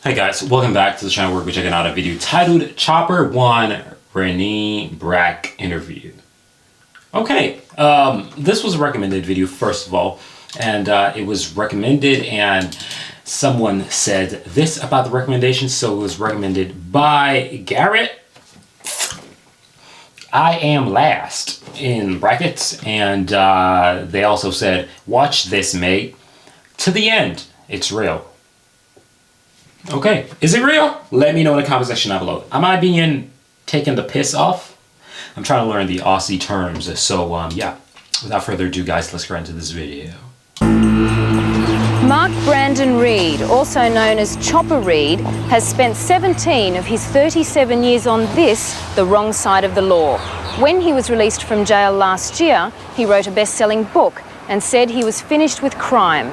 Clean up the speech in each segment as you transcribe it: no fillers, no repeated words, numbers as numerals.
Hey guys, welcome back to the channel where we're checking out a video titled Chopper 1 Renee Brack Interview. Okay, this was a recommended video first of all, and it was recommended and someone said this about the recommendation, so it was recommended by Garrett. I am last in brackets, and they also said, watch this mate to the end, it's real. Okay, is it real? Let me know in the comment section down below. Am I being taken the piss off? I'm trying to learn the Aussie terms, so yeah. Without further ado, guys, let's get into this video. Mark Brandon Reed, also known as Chopper Reed, has spent 17 of his 37 years on this, the wrong side of the law. When he was released from jail last year, he wrote a best-selling book and said he was finished with crime.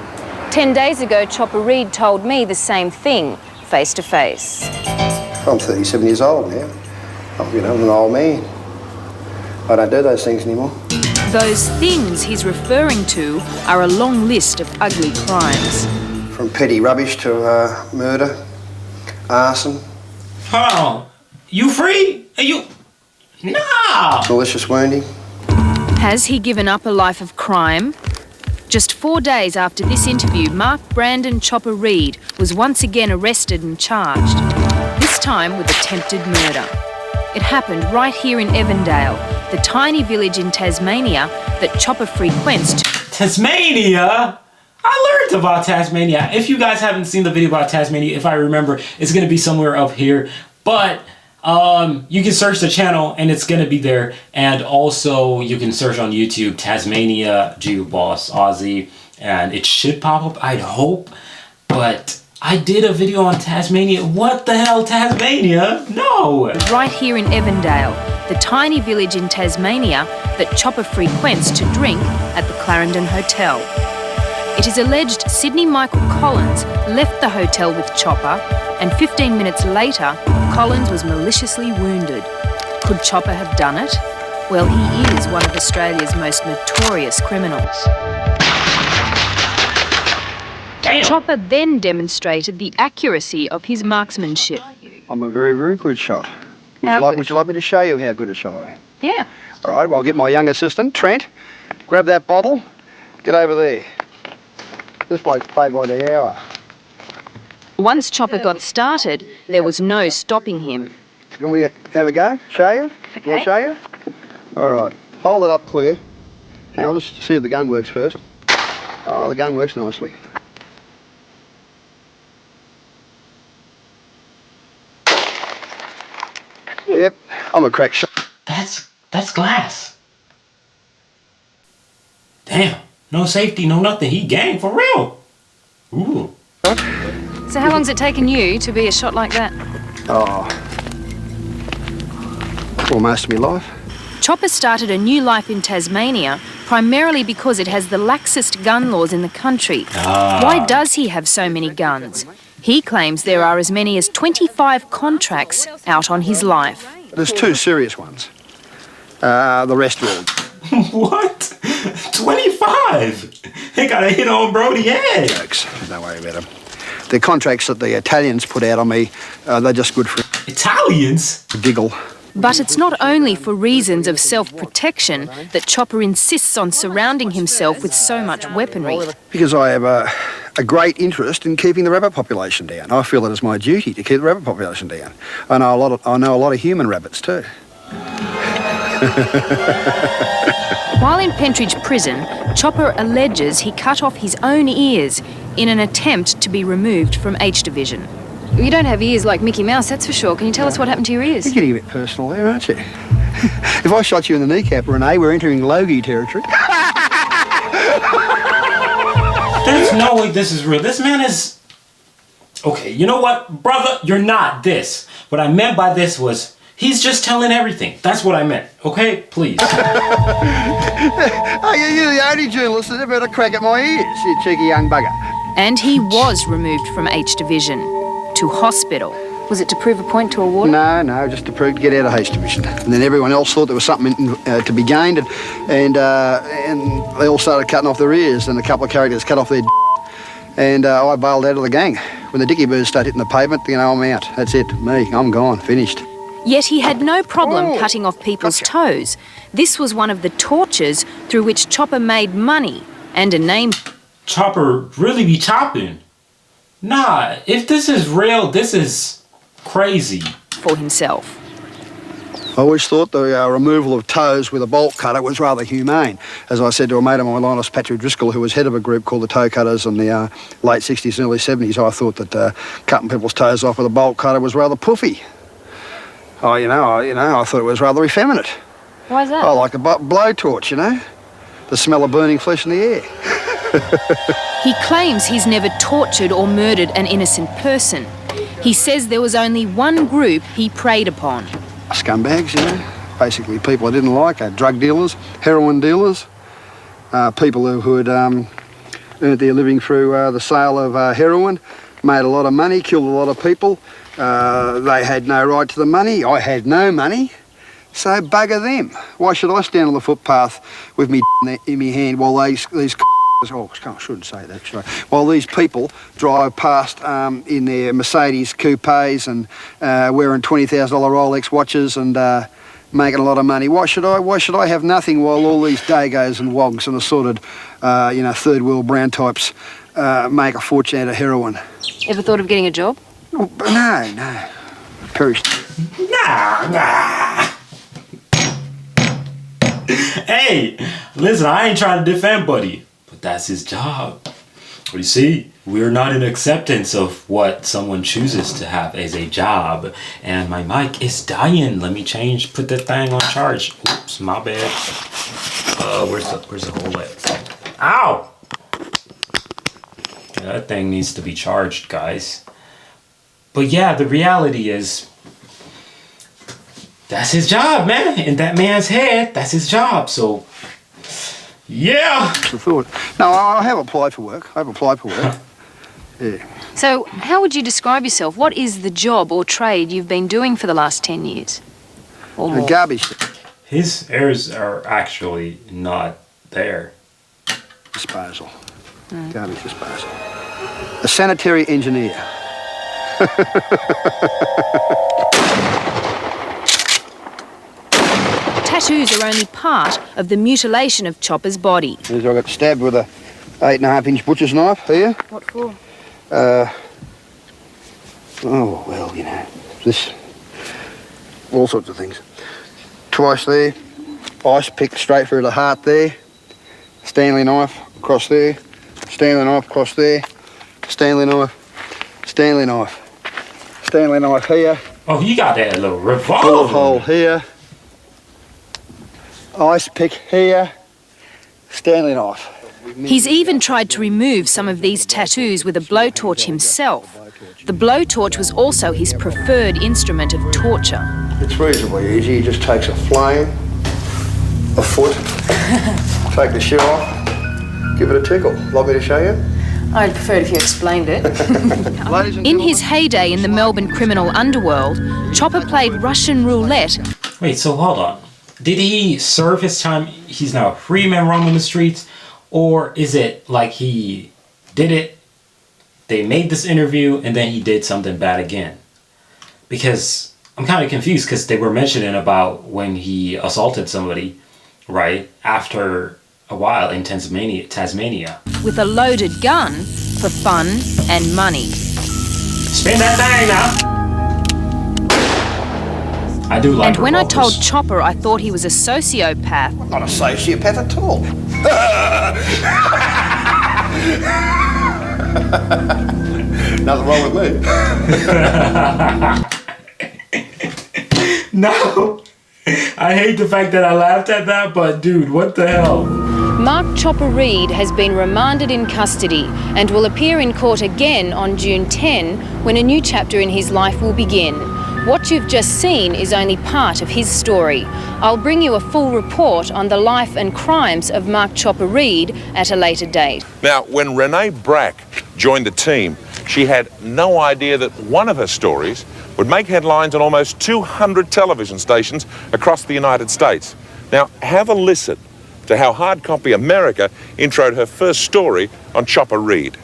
10 days ago, Chopper Reed told me the same thing, face to face. I'm 37 years old now. I'm an old man. I don't do those things anymore. Those things he's referring to are a long list of ugly crimes. From petty rubbish to murder, arson. Oh, you free? Are you? No! Malicious wounding. Has he given up a life of crime? Just 4 days after this interview, Mark Brandon Chopper Reed was once again arrested and charged, this time with attempted murder. It happened right here in Evandale, the tiny village in Tasmania that Chopper frequents. Tasmania? I learned about Tasmania. If you guys haven't seen the video about Tasmania, if I remember, it's going to be somewhere up here. But you can search the channel and it's going to be there. And also you can search on YouTube Tasmania Geoboss Aussie and it should pop up, I'd hope. But I did a video on Tasmania. What the hell, Tasmania? No! Right here in Evandale, the tiny village in Tasmania that Chopper frequents to drink at the Clarendon Hotel. It is alleged Sydney Michael Collins left the hotel with Chopper, and 15 minutes later, Collins was maliciously wounded. Could Chopper have done it? Well, he is one of Australia's most notorious criminals. Damn. Chopper then demonstrated the accuracy of his marksmanship. I'm a very, very good shot. Would you like me to show you how good a shot I am? Yeah. All right, well, I'll get my young assistant, Trent, grab that bottle, get over there. This bloke's paid by the hour. Once Chopper got started, there was no stopping him. Can we have a go? Show you? Okay. Want to show you? All right, hold it up clear. Now, I'll just see if the gun works first. Oh, the gun works nicely. Yep, I'm a crack shot. That's glass. Damn, no safety, no nothing. He gang for real. Ooh. So how long's it taken you to be a shot like that? Oh, for most of my life. Chopper started a new life in Tasmania primarily because it has the laxest gun laws in the country. Why does he have so many guns? He claims there are as many as 25 contracts out on his life. There's two serious ones. The rest are all What? 25? They got a hit on Brody head. jokes. Don't worry about them. The contracts that the Italians put out on me, they're just good for Italians? a giggle. But it's not only for reasons of self-protection that Chopper insists on surrounding himself with so much weaponry. Because I have a great interest in keeping the rabbit population down. I feel it is my duty to keep the rabbit population down. I know a lot of human rabbits too. While in Pentridge Prison, Chopper alleges he cut off his own ears in an attempt to be removed from H Division. You don't have ears like Mickey Mouse, that's for sure. Can you tell us what happened to your ears? You're getting a bit personal there, aren't you? If I shot you in the kneecap, Renee, we're entering Logie territory. There's no way this is real. This man is... Okay, you know what? Brother, you're not this. What I meant by this was, he's just telling everything. That's what I meant, okay? Please. Oh, you're the only journalist that ever had a crack at my ears, you cheeky young bugger. And he was removed from H Division to hospital. Was it to prove a point to a warden? No, just to prove to get out of H Division. And then everyone else thought there was something to be gained, and they all started cutting off their ears, and a couple of characters cut off their and I bailed out of the gang When the dicky birds start hitting the pavement, you know, I'm out. That's it. Me, I'm gone. Finished. Yet he had no problem cutting off people's toes. This was one of the tortures through which Chopper made money and a name. Chopper really be chopping? Nah, if this is real, this is crazy. For himself. I always thought the removal of toes with a bolt cutter was rather humane. As I said to a mate of mine, Linus Patrick Driscoll, who was head of a group called the Toe Cutters in the late 60s and early 70s, I thought that cutting people's toes off with a bolt cutter was rather puffy. I thought it was rather effeminate. Why is that? I like a blowtorch, you know, the smell of burning flesh in the air. He claims he's never tortured or murdered an innocent person. He says there was only one group he preyed upon. Scumbags, you know, basically people I didn't like, drug dealers, heroin dealers, people who had earned their living through the sale of heroin, made a lot of money, killed a lot of people. They had no right to the money. I had no money, so bugger them. Why should I stand on the footpath with me in my hand while these oh, I shouldn't say that, should I? While these people drive past in their Mercedes coupes and wearing $20,000 Rolex watches and making a lot of money. Why should I have nothing while all these dagos and wogs and assorted, third world brown types make a fortune out of heroin? Ever thought of getting a job? Oh, no. Perished. Nah. Hey, listen, I ain't trying to defend Buddy, but that's his job. But you see, we're not in acceptance of what someone chooses to have as a job. And my mic is dying. Let me put that thing on charge. Oops, my bad. Where's the hole at? Ow! Yeah, that thing needs to be charged, guys. But yeah, the reality is, that's his job, man. In that man's head, that's his job. So, yeah. I thought. No, I have applied for work. Yeah. So, how would you describe yourself? What is the job or trade you've been doing for the last 10 years? Or more? Garbage His errors are actually not there. disposal. Garbage disposal. A sanitary engineer. Tattoos are only part of the mutilation of Chopper's body. I got stabbed with a 8.5-inch butcher's knife here. What for? This, all sorts of things. Twice there, ice pick straight through the heart there, Stanley knife across there, Stanley knife across there, Stanley knife, Stanley knife, Stanley knife here. Oh, you got that little Bullet revolver. hole here, ice pick here, Stanley knife. He's even tried to remove some of these tattoos with a blowtorch himself. The blowtorch was also his preferred instrument of torture. It's reasonably easy. He just takes a flame, a foot, take the shoe off, give it a tickle. Like me to show you? I'd prefer it if you explained it. Ladies and In his gentlemen, heyday in the Melbourne criminal underworld, Chopper played Russian roulette. Wait, so hold on. Did he serve his time? He's now a free man roaming the streets? Or is it like he did it, they made this interview, and then he did something bad again? Because I'm kind of confused, because they were mentioning about when he assaulted somebody, right, after a while in Tasmania. With a loaded gun for fun and money. Spin that thing now! I do like And when I revolvers. told Chopper I thought he was a sociopath, not a sociopath at all. Nothing wrong with me. No! I hate the fact that I laughed at that, but dude, what the hell? Mark Chopper Reid has been remanded in custody and will appear in court again on June 10 when a new chapter in his life will begin. What you've just seen is only part of his story. I'll bring you a full report on the life and crimes of Mark Chopper Reid at a later date. Now, when Renee Brack joined the team, she had no idea that one of her stories would make headlines on almost 200 television stations across the United States. Now, have a listen to how Hard Copy America introed her first story on Chopper Reid.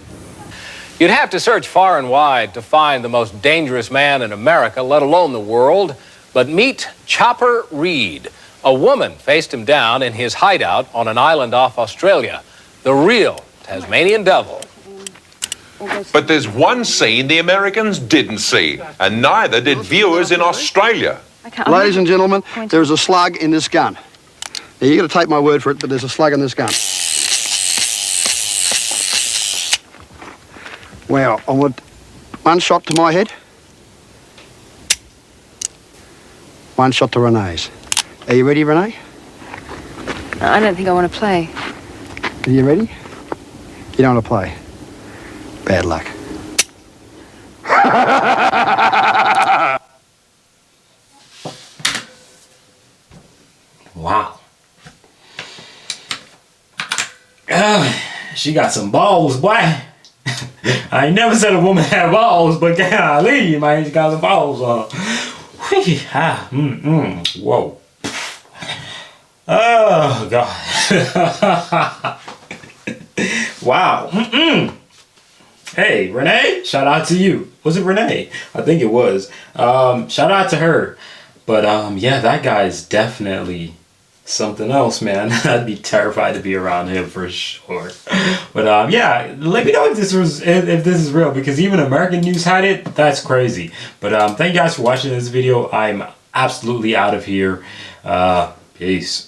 You'd have to search far and wide to find the most dangerous man in America, let alone the world. But meet Chopper Read. A woman faced him down in his hideout on an island off Australia. The real Tasmanian devil. But there's one scene the Americans didn't see, and neither did viewers in Australia. Ladies and gentlemen, there's a slug in this gun. Now, you've got to take my word for it, but there's a slug in this gun. Well, I want one shot to my head, one shot to Renee's. Are you ready, Renee? I don't think I want to play. Are you ready? You don't want to play. Bad luck. Wow. She got some balls, boy. I ain't never said a woman had balls, but golly, man, she got some balls on. Whoa. Oh, God. Wow. Hey, Renee, shout out to you. Was it Renee? I think it was. Shout out to her. But yeah, that guy is definitely something else, man. I'd be terrified to be around him for sure. But yeah, let me know if this is real, because even American news had it. That's crazy. But thank you guys for watching this video. I'm absolutely out of here. Peace.